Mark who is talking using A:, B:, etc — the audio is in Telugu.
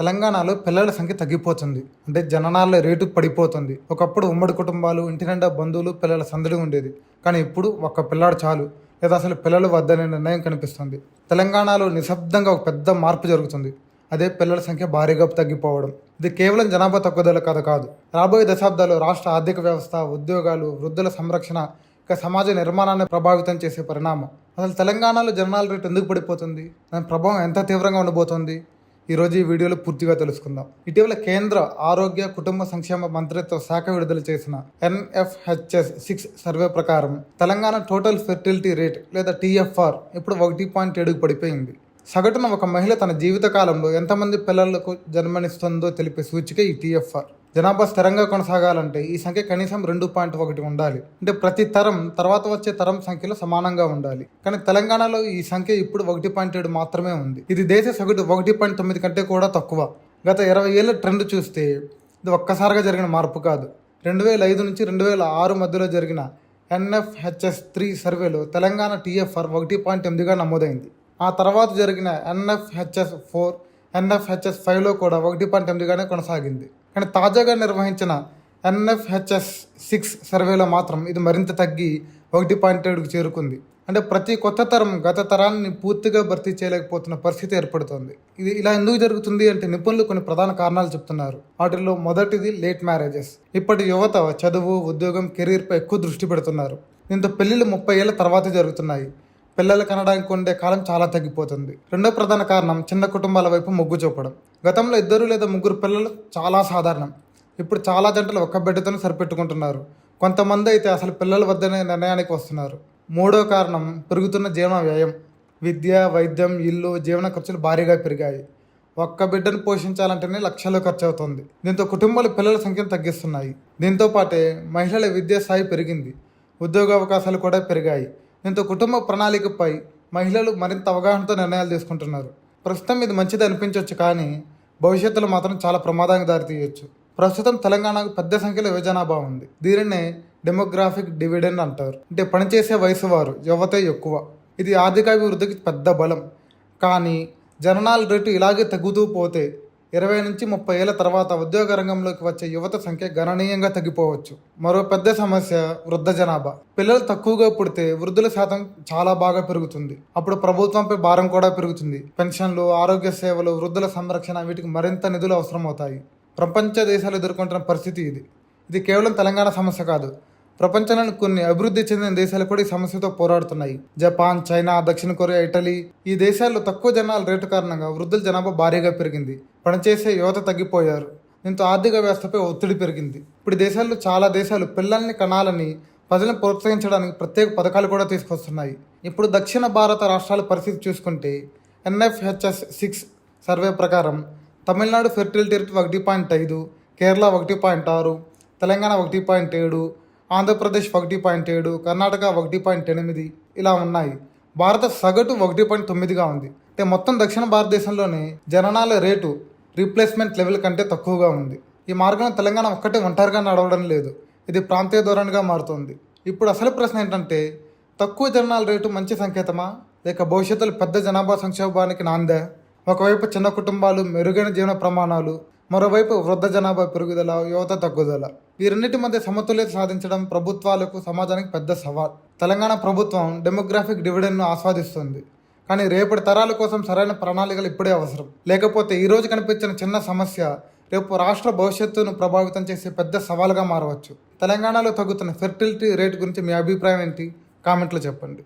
A: తెలంగాణలో పిల్లల సంఖ్య తగ్గిపోతుంది. అంటే జననాల రేటు పడిపోతుంది. ఒకప్పుడు ఉమ్మడి కుటుంబాలు, ఇంటి నిండా బంధువులు, పిల్లల సందడి ఉండేది. కానీ ఇప్పుడు ఒక్క పిల్లాడు చాలు, లేదా అసలు పిల్లలు వద్దనే నిర్ణయం కనిపిస్తుంది. తెలంగాణలో నిశ్శబ్దంగా ఒక పెద్ద మార్పు జరుగుతుంది. అదే పిల్లల సంఖ్య భారీగా తగ్గిపోవడం. ఇది కేవలం జనాభా తగ్గుదల కథ కాదు. రాబోయే దశాబ్దాల్లో రాష్ట్ర ఆర్థిక వ్యవస్థ, ఉద్యోగాలు, వృద్ధుల సంరక్షణ, ఇక సమాజ నిర్మాణాన్ని ప్రభావితం చేసే పరిణామం. అసలు తెలంగాణలో జననాల రేటు ఎందుకు పడిపోతుంది? దాని ప్రభావం ఎంత తీవ్రంగా ఉండబోతోంది? ఈరోజు ఈ వీడియోలో పూర్తిగా తెలుసుకుందాం. ఇటీవల కేంద్ర ఆరోగ్య కుటుంబ సంక్షేమ మంత్రిత్వ శాఖ విడుదల చేసిన NFHS 6 సర్వే ప్రకారం తెలంగాణ టోటల్ ఫెర్టిలిటీ రేట్ లేదా TFR ఇప్పుడు 1.7కు పడిపోయింది. సగటున ఒక మహిళ తన జీవిత కాలంలో ఎంతమంది పిల్లలకు జన్మనిస్తుందో తెలిపే సూచిక ఈ TFR. జనాభా స్థిరంగా కొనసాగాలంటే ఈ సంఖ్య కనీసం 2.1 ఉండాలి. అంటే ప్రతి తరం తర్వాత వచ్చే తరం సంఖ్యలో సమానంగా ఉండాలి. కానీ తెలంగాణలో ఈ సంఖ్య ఇప్పుడు 1.7 మాత్రమే ఉంది. ఇది దేశ సగటు 1.9 కంటే కూడా తక్కువ. గత 20 ఏళ్ల ట్రెండ్ చూస్తే ఇది ఒక్కసారిగా జరిగిన మార్పు కాదు. 2005 నుంచి 2006 మధ్యలో జరిగిన NFHS 3 సర్వేలో తెలంగాణ TFR 1.8గా నమోదైంది. ఆ తర్వాత జరిగిన NFHS 4, NFHS 5లో కూడా 1.8గానే కొనసాగింది. కానీ తాజాగా నిర్వహించిన NFHS 6 సర్వేలో మాత్రం ఇది మరింత తగ్గి 1.7కు చేరుకుంది. అంటే ప్రతి కొత్త తరం గత తరాన్ని పూర్తిగా భర్తీ చేయలేకపోతున్న పరిస్థితి ఏర్పడుతోంది. ఇది ఇలా ఎందుకు జరుగుతుంది అంటే నిపుణులు కొన్ని ప్రధాన కారణాలు చెప్తున్నారు. వాటిలో మొదటిది లేట్ మ్యారేజెస్. ఇప్పటి యువత చదువు, ఉద్యోగం, కెరీర్పై ఎక్కువ దృష్టి పెడుతున్నారు. దీంతో పెళ్లిళ్ళు 30 ఏళ్ల తర్వాత జరుగుతున్నాయి. పిల్లలు కనడానికి ఉండే కాలం చాలా తగ్గిపోతుంది. రెండో ప్రధాన కారణం చిన్న కుటుంబాల వైపు మొగ్గు చూపడం. గతంలో 2 లేదా 3 పిల్లలు చాలా సాధారణం. ఇప్పుడు చాలా జంటలు ఒక్క బిడ్డతోనే సరిపెట్టుకుంటున్నారు. కొంతమంది అయితే అసలు పిల్లల వద్దనే నిర్ణయానికి వస్తున్నారు. మూడో కారణం పెరుగుతున్న జీవన వ్యయం. విద్య, వైద్యం, ఇల్లు, జీవన ఖర్చులు భారీగా పెరిగాయి. ఒక్క బిడ్డను పోషించాలంటేనే లక్షలు ఖర్చు అవుతుంది. దీంతో కుటుంబాలు పిల్లల సంఖ్యను తగ్గిస్తున్నాయి. దీంతో పాటే మహిళల విద్యా స్థాయి పెరిగింది. ఉద్యోగ అవకాశాలు కూడా పెరిగాయి. దీంతో కుటుంబ ప్రణాళికపై మహిళలు మరింత అవగాహనతో నిర్ణయాలు తీసుకుంటున్నారు. ప్రస్తుతం ఇది మంచిది అనిపించవచ్చు, కానీ భవిష్యత్తులో మాత్రం చాలా ప్రమాదానికి దారితీయవచ్చు. ప్రస్తుతం తెలంగాణకు పెద్ద సంఖ్యలో యువ జనాభా ఉంది. దీనినే డెమోగ్రాఫిక్ డివిడెండ్ అంటారు. అంటే పనిచేసే వయసు వారు, యువతే ఎక్కువ. ఇది ఆర్థికాభివృద్ధికి పెద్ద బలం. కానీ జననాల రేటు ఇలాగే తగ్గుతూ పోతే 20 నుంచి 30 ఏళ్ల తర్వాత ఉద్యోగ రంగంలోకి వచ్చే యువత సంఖ్య గణనీయంగా తగ్గిపోవచ్చు. మరో పెద్ద సమస్య వృద్ధ జనాభా. పిల్లలు తక్కువగా పుడితే వృద్ధుల శాతం చాలా బాగా పెరుగుతుంది. అప్పుడు ప్రభుత్వంపై భారం కూడా పెరుగుతుంది. పెన్షన్లు, ఆరోగ్య సేవలు, వృద్ధుల సంరక్షణ, వీటికి మరింత నిధులు అవసరమవుతాయి. ప్రపంచ దేశాలు ఎదుర్కొంటున్న పరిస్థితి ఇది. ఇది కేవలం తెలంగాణ సమస్య కాదు. ప్రపంచంలోని కొన్ని అభివృద్ధి చెందిన దేశాలు కూడా ఈ సమస్యతో పోరాడుతున్నాయి. జపాన్, చైనా, దక్షిణ కొరియా, ఇటలీ ఈ దేశాల్లో తక్కువ జనాల రేటు కారణంగా వృద్ధుల జనాభా భారీగా పెరిగింది. పనిచేసే యువత తగ్గిపోయారు. దీంతో ఆర్థిక వ్యవస్థపై ఒత్తిడి పెరిగింది. ఇప్పుడు దేశాల్లో చాలా దేశాలు పిల్లల్ని కనాలని, ప్రజలను ప్రోత్సహించడానికి ప్రత్యేక పథకాలు కూడా తీసుకొస్తున్నాయి. ఇప్పుడు దక్షిణ భారత రాష్ట్రాల పరిస్థితి చూసుకుంటే NFHS 6 సర్వే ప్రకారం తమిళనాడు ఫెర్టిలిటీ రేట్ 1.5, కేరళ 1.6, తెలంగాణ 1.7, ఆంధ్రప్రదేశ్ 1.7, కర్ణాటక 1.8 ఇలా ఉన్నాయి. భారత సగటు 1.9గా ఉంది. అంటే మొత్తం దక్షిణ భారతదేశంలోనే జననాల రేటు రీప్లేస్మెంట్ లెవెల్ కంటే తక్కువగా ఉంది. ఈ మార్గంలో తెలంగాణ ఒక్కటే ఒంటరిగా నడవడం లేదు. ఇది ప్రాంతీయ ధోరణిగా మారుతుంది. ఇప్పుడు అసలు ప్రశ్న ఏంటంటే, తక్కువ జననాల రేటు మంచి సంకేతమా, లేక భవిష్యత్తులో పెద్ద జనాభా సంక్షోభానికి నాందా? ఒకవైపు చిన్న కుటుంబాలు, మెరుగైన జీవన ప్రమాణాలు, మరోవైపు వృద్ధ జనాభా పెరుగుదల, యువత తగ్గుదల. ఈ రెండింటి మధ్య సమతుల్యత సాధించడం ప్రభుత్వాలకు, సమాజానికి పెద్ద సవాల్. తెలంగాణ ప్రభుత్వం డెమోగ్రాఫిక్ డివిడెండ్ను ఆస్వాదిస్తుంది. కానీ రేపటి తరాల కోసం సరైన ప్రణాళికలు ఇప్పుడే అవసరం. లేకపోతే ఈరోజు కనిపించిన చిన్న సమస్య రేపు రాష్ట్ర భవిష్యత్తును ప్రభావితం చేసే పెద్ద సవాల్గా మారవచ్చు. తెలంగాణలో తగ్గుతున్న ఫెర్టిలిటీ రేట్ గురించి మీ అభిప్రాయం ఏంటి? కామెంట్లో చెప్పండి.